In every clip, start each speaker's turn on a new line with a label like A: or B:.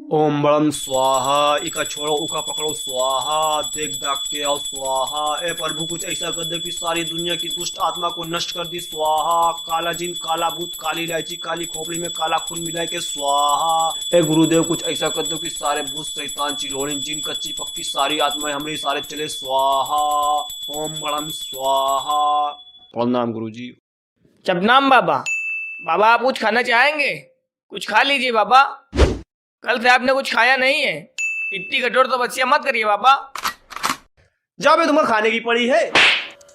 A: ओम बड़म स्वाहा। इका छोड़ो उका पकड़ो स्वाहा। देख दाग के आओ स्वाहा। ए प्रभु कुछ ऐसा कर दे कि सारी दुनिया की दुष्ट आत्मा को नष्ट कर दी स्वाहा। काला जिन काला भूत काली इलायची काली खोपड़ी में काला खून मिलाए के स्वाहा। ए गुरुदेव कुछ ऐसा कर दो कि सारे भूत शैतान चिड़ोड़िन जिन कच्ची पक्की सारी आत्माएं हमारी सारे चले स्वाहा। ओम बड़म स्वाहा। प्रणाम गुरु जी।
B: शबनाम बाबा। बाबा आप कुछ खाना चाहेंगे? कुछ खा लीजिए बाबा। कल से आपने कुछ खाया नहीं है। इतनी कठोर तो बच्चियां मत करिए बाबा।
A: जब तुम्हें खाने की पड़ी है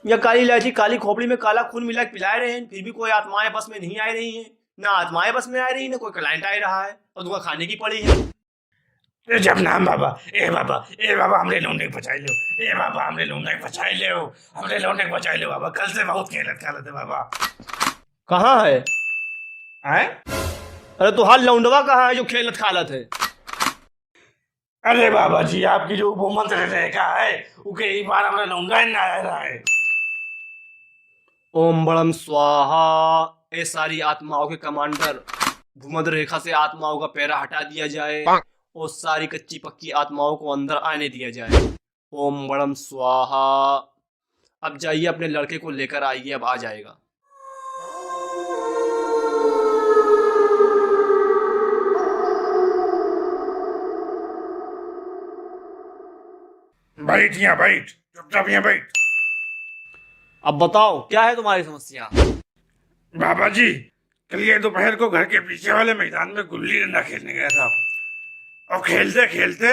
A: या काली इलायची काली खोपड़ी में काला खून मिला के पिलाए रहे हैं, फिर भी कोई आत्माएं बस में नहीं आ रही हैं। ना आत्माएं बस में आ रही है, ना कोई क्लाइंट आ रहा है, और तुम्हें खाने की पड़ी है।
C: जब नाम बाबा ए बाबा हमरे लौंडे को बचाई लो। ए बाबा हमरे लौंडे को बचाई लो। हमरे लौंडे को बचाई लो बाबा। कल से बहुत खेलत है बाबा।
A: कहाँ है?
C: हैं?
A: अरे तो हाल लौंडवा कहाँ है जो खेलत खालत है?
C: अरे बाबा जी आपकी जो वो मंत्र रेखा है उके एक बार हमारा लौंडा ना आ रहा है।
A: ओम बड़म स्वाहा। ए सारी आत्माओं के कमांडर भूमध्य रेखा से आत्माओं का पैरा हटा दिया जाए और सारी कच्ची पक्की आत्माओं को अंदर आने दिया जाए। ओम बड़म स्वाहा। अब जाइए अपने लड़के को लेकर आइए, अब आ जाएगा।
C: बैठ यहाँ बैठ। चुपचाप यहाँ बैठ।
A: अब बताओ क्या है तुम्हारी समस्या?
C: बाबा जी कल ये दोपहर को घर के पीछे वाले मैदान में गुल्ली डंडा खेलने गया था और खेलते खेलते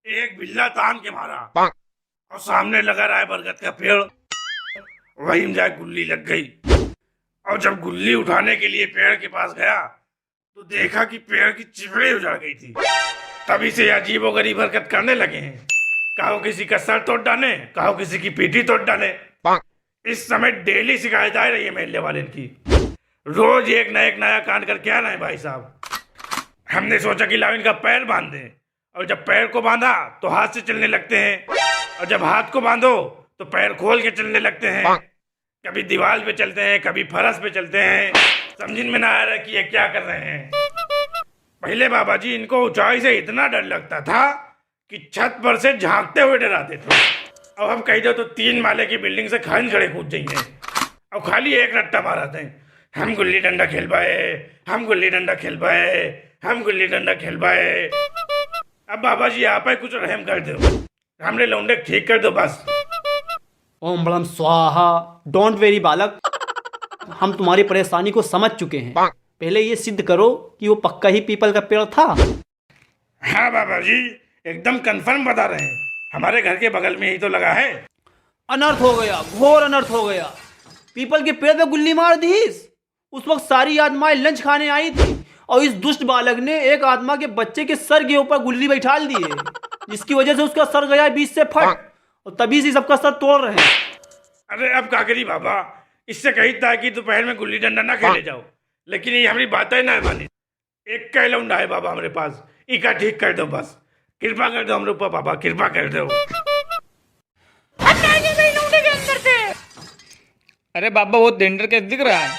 C: एक बिल्ला तान के मारा और सामने लगा रहा है बरगद का पेड़। वहीं में जाके गुल्ली लग गई और जब गुल्ली उठाने के लिए पेड़ के पास गया तो देखा कि पेड़ की चिपड़ी उजड़ गई थी। तभी से अजीबोगरीब हरकत करने लगे हैं। कहो किसी का सर तोड़ डाले, कहो किसी की पीठी तोड़ डाले। इस समय डेली शिकायत आ रही है मेले वाले की। रोज एक नया कांड करके आना है भाई साहब। हमने सोचा कि लाओ इनका पैर बांध दें, और जब पैर को बांधा तो हाथ से चलने लगते हैं, और जब हाथ को बांधो तो पैर खोल के चलने लगते हैं। कभी दीवार पे चलते हैं, कभी फरस पे चलते हैं। समझ में ना आ रहा कि ये क्या कर रहे हैं। पहले बाबा जी इनको ऊंचाई से इतना डर लगता था कि छत पर से झांकते हुए डराते थे। अब हम कह दो तो 3 माले की बिल्डिंग से खान खड़े कूद जाएंगे। अब खाली एक रट्टा मारते हैं, हम गुल्ली डंडा खेल पाए, हम गुल्ली डंडा खेल पाए, हम गुल्ली डंडा खेल पाए। अब बाबा जी आप ही कुछ रहम कर दो, हमने लौंडे ठीक कर दो बस।
A: ओम बड़म स्वाहा। डोंट वेरी बालक, हम तुम्हारी परेशानी को समझ चुके हैं। पहले ये सिद्ध करो कि वो पक्का ही पीपल का पेड़ था।
C: हाँ बाबा जी एकदम कंफर्म बता रहे हैं, हमारे घर के बगल में ही तो लगा है।
A: अनर्थ हो गया, घोर अनर्थ हो गया। पीपल के पेड़ पे गुल्ली मार दी। उस वक्त सारी आत्माएं लंच खाने आई थी और इस दुष्ट बालक ने एक आत्मा के बच्चे के सर के ऊपर गुल्ली बैठाल दिए, जिसकी वजह से उसका सर गया बीच से फट, और तभी से सबका सर तोड़ रहे हैं।
C: अरे अब का करी बाबा, इससे कही था कि दोपहर में गुल्ली डंडा ना खेले जाओ, लेकिन ये हमारी बात ही ना मानी। एक कह लौंडा है बाबा हमारे पास, इका ठीक कर दो बस। कृपा कर दो हमरे ऊपर बाबा, कृपा कर दो।
B: अरे बाबा वो टेंडर कैसे दिख रहा है?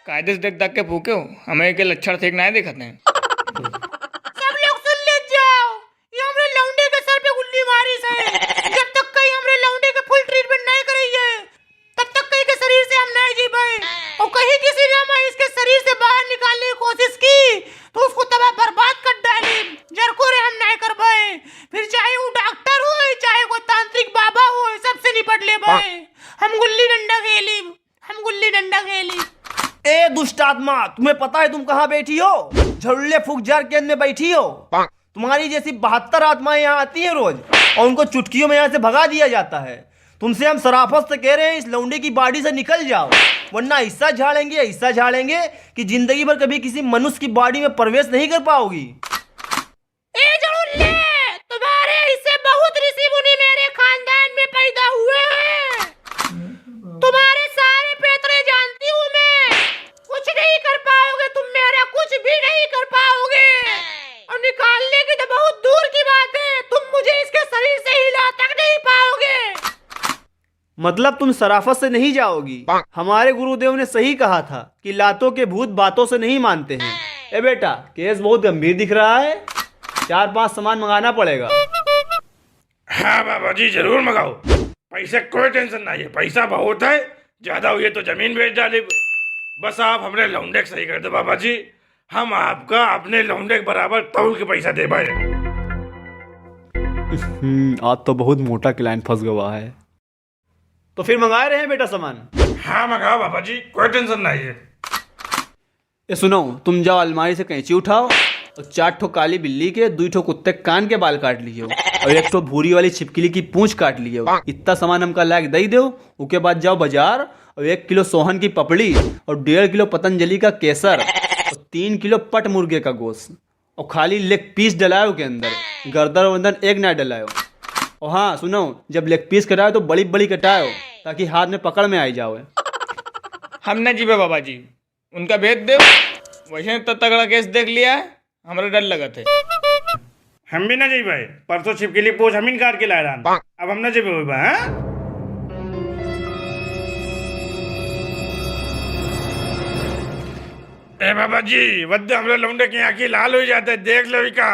B: कायदे से देख दाग के भूखे हो, हमें के लक्षण ठीक ना दिखते हैं।
D: सब लोग सुन ले जाओ, ये हमरे लौंडे के सर पे गुल्ली मारी से। जब तक कहीं हमरे लौंडे के फुल ट्रीटमेंट नहीं करी है तब तक कहीं के शरीर से हम नहीं जी पाए। और कहीं किसी ने हमें इसके शरीर से बाहर निकालने की कोशिश की तो उसको तबाह बर्बाद कर डाले। जरको रे हम नहीं कर पाए, फिर चाहे वो डॉक्टर हो चाहे कोई तांत्रिक बाबा हो, सबसे निपट ले भाई। हम गुल्ली डंडा खेली, हम गुल्ली डंडा खेली।
A: ए दुष्ट आत्मा, तुम्हें पता है तुम कहाँ बैठी हो? झरुल्ले फुकजार केंद्र में बैठी हो। तुम्हारी जैसी 72 आत्माएं यहाँ आती हैं रोज, और उनको चुटकियों में यहाँ से भगा दिया जाता है। तुमसे हम सराफत से कह रहे हैं, इस लौंडे की बॉडी से निकल जाओ, वरना ऐसा झाड़ेंगे कि जिंदगी भर कभी किसी मनुष्य की बॉडी में प्रवेश नहीं कर पाओगी।
D: ए झरुल्ले, तुम्हारे इससे बहुत ऋषि मुनि मेरे खानदान में पैदा हुए हैं। तुम्हारे सारे पैतरे जानती हूँ मैं। कुछ नहीं कर पाओगे तुम, मेरा कुछ भी नहीं कर पाओगे। और निकालने की तो बहुत दूर की बात है, तुम मुझे इसके शरीर से हिला तक नहीं पाओगे।
A: मतलब तुम सराफत से नहीं जाओगी? हमारे गुरुदेव ने सही कहा था कि लातों के भूत बातों से नहीं मानते हैं। ए बेटा, केस बहुत गंभीर दिख रहा है। 4-5 सामान मंगाना पड़ेगा।
C: हाँ बाबा जी जरूर मंगाओ, पैसे कोई टेंशन नहीं है, पैसा बहुत है, ज्यादा हुई तो जमीन बेच डाले। बस आप हमरे लौंडे सही कर दो बाबा जी, हम आपका अपने लौंडे के बराबर तौल के पैसा दे पाए।
A: आज तो बहुत मोटा क्लाइंट फंस गया है। तो फिर मंगाए रहे हैं बेटा सामान?
C: हाँ मंगाओ बाबा जी, कोई टेंशन नहीं है।
A: ये सुनो, तुम जाओ अलमारी से कैंची उठाओ और 4 ठो काली बिल्ली के, 2 ठो कुत्ते के कान के बाल काट लियो और 1 ठो भूरी वाली छिपकली की पूंछ काट लियो। इतना सामान हमका लायक दे दो। उसके बाद जाओ बाजार और 1 किलो सोहन की पपड़ी और 1.5 किलो पतंजलि का केसर और 3 किलो पट मुर्गे का गोश्त और खाली लेग पीस डलाओ के अंदर, गर्दन वर्दन एक ना डलाओ। और हाँ सुनो, जब लेग पीस कटाओ तो बड़ी बड़ी कटाओ ताकि हाथ में पकड़ में आई जाओ।
B: हम न जीवे बाबा जी, उनका भेद दे। वैसे तो तगड़ा केस देख लिया है, हमारा डर लगा थे।
C: हम भी ना जाई भाई, परसों छिपकली पोछ हम ही काट के लाए रहन, अब हम ना जाबे भाई। हाँ ए बाबा जी, वद्दे हमरे लौंडे की आंखें लाल हो जाते, देख लो का।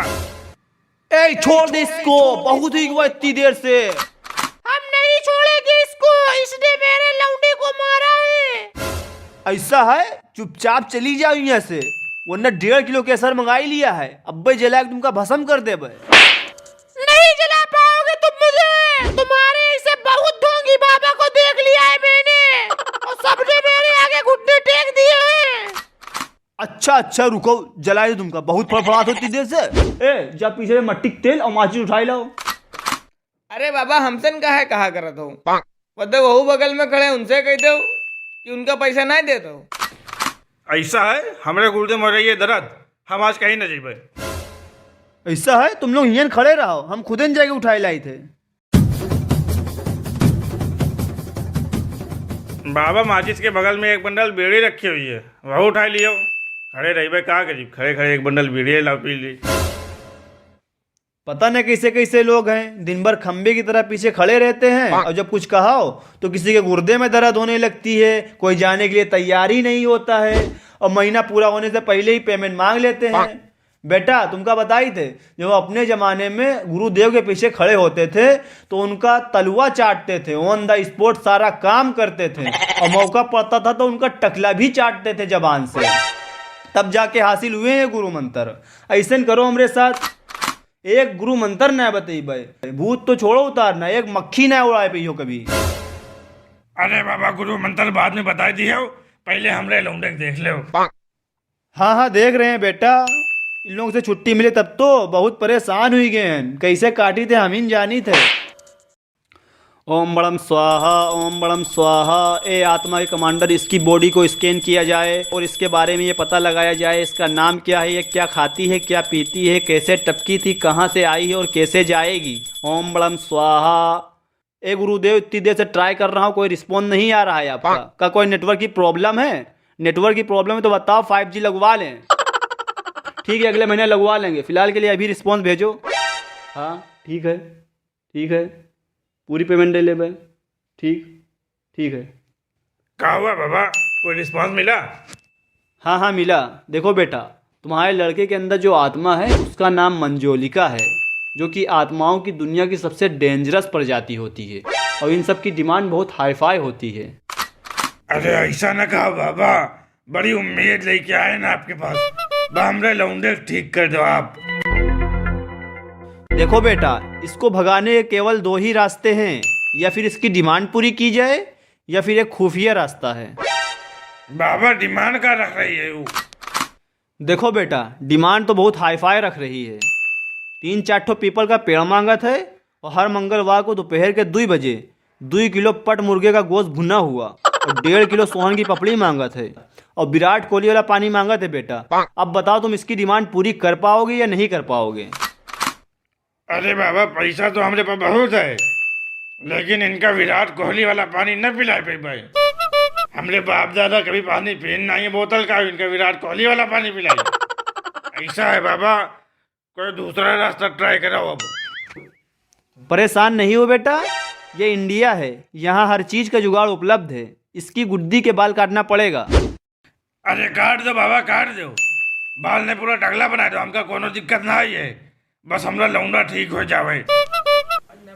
A: ए छोड़ दे इसको, बहुत ही हुआ इतनी देर से।
D: हम नहीं छोड़ेंगे इसको, इसने मेरे लौंडे को मारा है।
A: ऐसा है, चुपचाप चली जाओ यहाँ से, वरना 1.5 किलो केसर मंगाई लिया है, अब्बे जला के तुमका भस्म कर दे।
D: नहीं जला पाओगे तुम मुझे, तुम्हारे ऐसे बहुत ढोंगी बाबा को देख लिया है मैंने और सबने मेरे आगे घुटने टेक दिए हैं।
A: अच्छा रुको, जलाए तुमका बहुत फड़फड़ाहट होती देर से। ए जा पीछे से मट्टी के तेल और माचिस उठाई लाओ।
B: अरे बाबा हमसन का है कहा करत हो, बदे वहू बगल में खड़े उनसे कह दो कि उनका पैसा नहीं दे दो।
C: ऐसा है, हमरे गुर्दे में रही है दर्द, हम आज कहीं ना जाइए।
A: ऐसा है, तुम लोग यहाँ खड़े रहो, हम खुद इन जाके उठाई लाई थे।
C: बाबा माचिस के बगल में एक बंडल बीड़ी रखी हुई है, वह उठा लियो। खड़े रही भाई, कहा करीब खड़े खड़े एक बंडल बीड़ी ला पी ली।
A: पता नहीं कैसे कैसे लोग हैं, दिन भर खंबे की तरह पीछे खड़े रहते हैं और जब कुछ कहा हो तो किसी के गुर्दे में दर्द होने लगती है, कोई जाने के लिए तैयार ही नहीं होता है और महीना पूरा होने से पहले ही पेमेंट मांग लेते हैं। बेटा तुमका बताई थे, जब अपने जमाने में गुरुदेव के पीछे खड़े होते थे तो उनका तलवा चाटते थे, ऑन द स्पॉट सारा काम करते थे और मौका पड़ता था तो उनका टकला भी चाटते थे जबान से, तब जाके हासिल हुए हैं गुरु मंत्र। ऐसे करो हमरे साथ, एक गुरु मंत्र ना बताई भाई, भूत तो छोड़ो उतारना, एक मक्खी ना उड़ाए पियो कभी।
C: अरे बाबा गुरु मंत्र बाद में बता दिए हो, पहले हमरे लौंडे के देख लो।
A: हाँ देख रहे हैं बेटा, इन लोगों से छुट्टी मिले तब तो बहुत परेशान हुई गए हैं, कैसे काटी थे हम ही जानी थे। ओम बड़म स्वाहा, ओम बड़म स्वाहा। ए आत्मा के कमांडर, इसकी बॉडी को स्कैन किया जाए और इसके बारे में ये पता लगाया जाए इसका नाम क्या है, ये क्या खाती है, क्या पीती है, कैसे टपकी थी, कहाँ से आई है और कैसे जाएगी। ओम बड़म स्वाहा। ए गुरुदेव, इतनी देर से ट्राई कर रहा हूँ, कोई रिस्पॉन्स नहीं आ रहा है आपका। का कोई नेटवर्क की प्रॉब्लम है? नेटवर्क की प्रॉब्लम है तो बताओ, 5G लगवा लें। ठीक है, अगले महीने लगवा लेंगे, फिलहाल के लिए अभी रिस्पॉन्स भेजो। हाँ ठीक है, पूरी पेमेंट ले ले भाई। ठीक है।
C: क्या हुआ बाबा, कोई रिस्पांस मिला?
A: हाँ मिला। देखो बेटा, तुम्हारे लड़के के अंदर जो आत्मा है उसका नाम मंजोलिका है, जो कि आत्माओं की दुनिया की सबसे डेंजरस प्रजाति होती है और इन सब की डिमांड बहुत हाईफाई होती है।
C: अरे ऐसा ना कहा बाबा, बड़ी उम्मीद लेके आए ना आपके पास, हमरे लौंडे ठीक कर दो आप।
A: देखो बेटा, इसको भगाने के केवल 2 ही रास्ते हैं, या फिर इसकी डिमांड पूरी की जाए या फिर एक खुफिया रास्ता है।
C: बाबा डिमांड का रख रही है वो?
A: देखो बेटा, डिमांड तो बहुत हाईफाई रख रही है। 3-4 ठो पीपल का पेड़ मांगा था और हर मंगलवार को दोपहर के 2 बजे 2 किलो पट मुर्गे का गोश्त भुना हुआ और 1.5 किलो सोहन की पपड़ी मांगा थे और विराट कोहली वाला पानी मांगा थे। बेटा अब बताओ, तुम इसकी डिमांड पूरी कर पाओगे या नहीं कर पाओगे?
C: अरे बाबा, पैसा तो हमारे पास बहुत है, लेकिन इनका विराट कोहली वाला पानी न पिला पे भाई। हमरे बाप दादा कभी पानी पीन नहीं है बोतल का, इनका विराट कोहली वाला पानी पिलाई। ऐसा है बाबा, कोई दूसरा रास्ता ट्राई कराओ। अब
A: परेशान नहीं हो बेटा, ये इंडिया है, यहाँ हर चीज का जुगाड़ उपलब्ध है। इसकी गुड्डी के बाल काटना पड़ेगा।
C: अरे काट दो बाबा, काट दो, बाल ने पूरा टगला बना दो, हमका कोनो दिक्कत ना आई है, बस हमरा लौंडा ठीक हो जावे।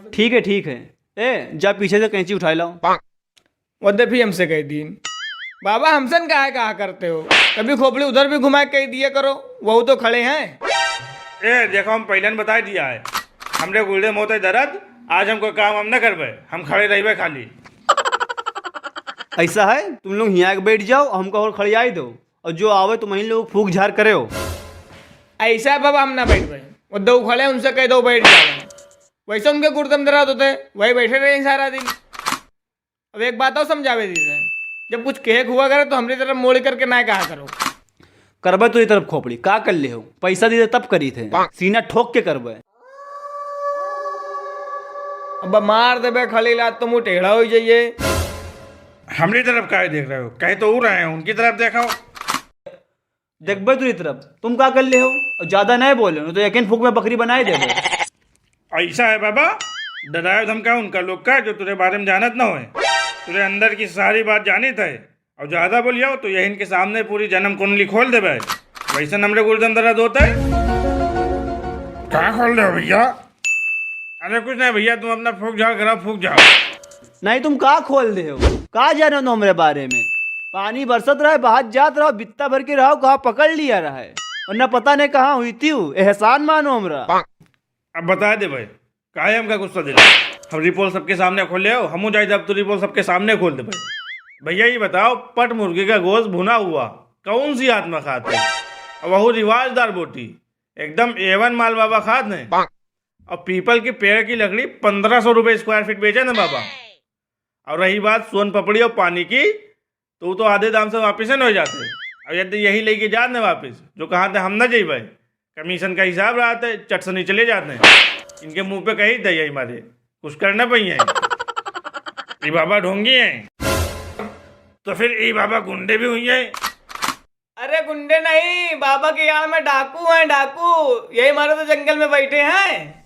E: ठीक है। ए जा पीछे से कैंची उठाए लाओ।
B: वो भी हमसे कह दी बाबा, हमसे कहा करते हो, कभी खोपड़ी उधर भी घुमा के कह दिया करो, वह तो खड़े हैं।
C: ए देखो, हम पहले बता दिया है, हमरे गुर्दे मोते दर्द, आज हम कोई काम हम न करबे, हम खड़े रहिबे खाली।
E: ऐसा है, तुम लोग यहाँ के बैठ जाओ, हमको और खड़ियाई दो, और जो आवे तुम वहीं लोग फूक झाड़ करे हो।
B: ऐसा है बाबा, हम ना बैठ पाए, वो दो खड़े उनसे कह दो बैठ जाओ, वैसे उनके गुर्दम दर्द होते, वही बैठे रहे सारा दिन। अब एक बात और समझावे दीजिए, जब कुछ केक हुआ करे तो हमारी तरफ मोड़ करके ना कहा करो।
E: करबे तो ये तरफ खोपड़ी का कर ले हो, पैसा दे तब करी थे, सीना ठोक के करबे।
B: अब मार देबे खली लात तो मुँह टेढ़ा हो जाइए।
C: हमरी तरफ काहे देख रहे हो, कहे तो उड़ रहे हैं, उनकी तरफ देखो।
E: देखबे तो ये तरफ, तुम का कर ले हो, और ज्यादा नहीं बोले तो यकीन फूक में बकरी बनाए देबे।
C: ऐसा है बाबा, डरायो धमका उनका लोग का जो तुझे बारे में जानत ना होए, तुझे अंदर की सारी बात जानी थे, और ज्यादा बोलियो तो यही इनके सामने पूरी जन्म कुंडली खोल देबे, वैसे नमरे गुर्दन दर्द होता है। कहाँ खोल रहे हो भैया? अरे कुछ नहीं भैया, तुम अपना फूक झाड़ करा, फूक झाड़।
E: नहीं तुम का खोल दे हो, का जानो तो हमारे बारे में, पानी बरसत रहा है, बाहर जात रहो, बित्ता भर के रहो, कहाँ पकड़ लिया रहा है, वरना पता नहीं कहाँ हुई थी, एहसान मानो हमरा।
C: अब बता दे भाई, काहे हमका गुस्सा दिला, हम रिपोर्ट सबके सामने खोले हो, हमू जाए अब तो रिपोर्ट सबके सामने खोल दे भाई। भैया ये बताओ, पट मुर्गी का गोश्त भुना हुआ कौन सी आत्मा खाते, और वह रिवाजदार बोटी एकदम A1 माल बाबा खाते हैं, और पीपल के पेड़ की लकड़ी 1500 रुपये स्क्वायर फीट बेचे ना बाबा। और रही बात सोन पपड़ी और पानी की, तो तो आधे दाम से वापिस न हो जाते, और यदि यही लेके जाते वापिस, जो कहा थे हम न जाई भाई, कमीशन का हिसाब रहा थे, चट से नहीं चले जाते हैं, इनके मुंह पे कही दे हमारे कुछ करना पही है। ये बाबा ढोंगी हैं, तो फिर ये बाबा गुंडे भी हुई हैं।
B: अरे गुंडे नहीं, बाबा के यार में डाकू हैं, डाकू, यही हमारे तो जंगल में बैठे हैं।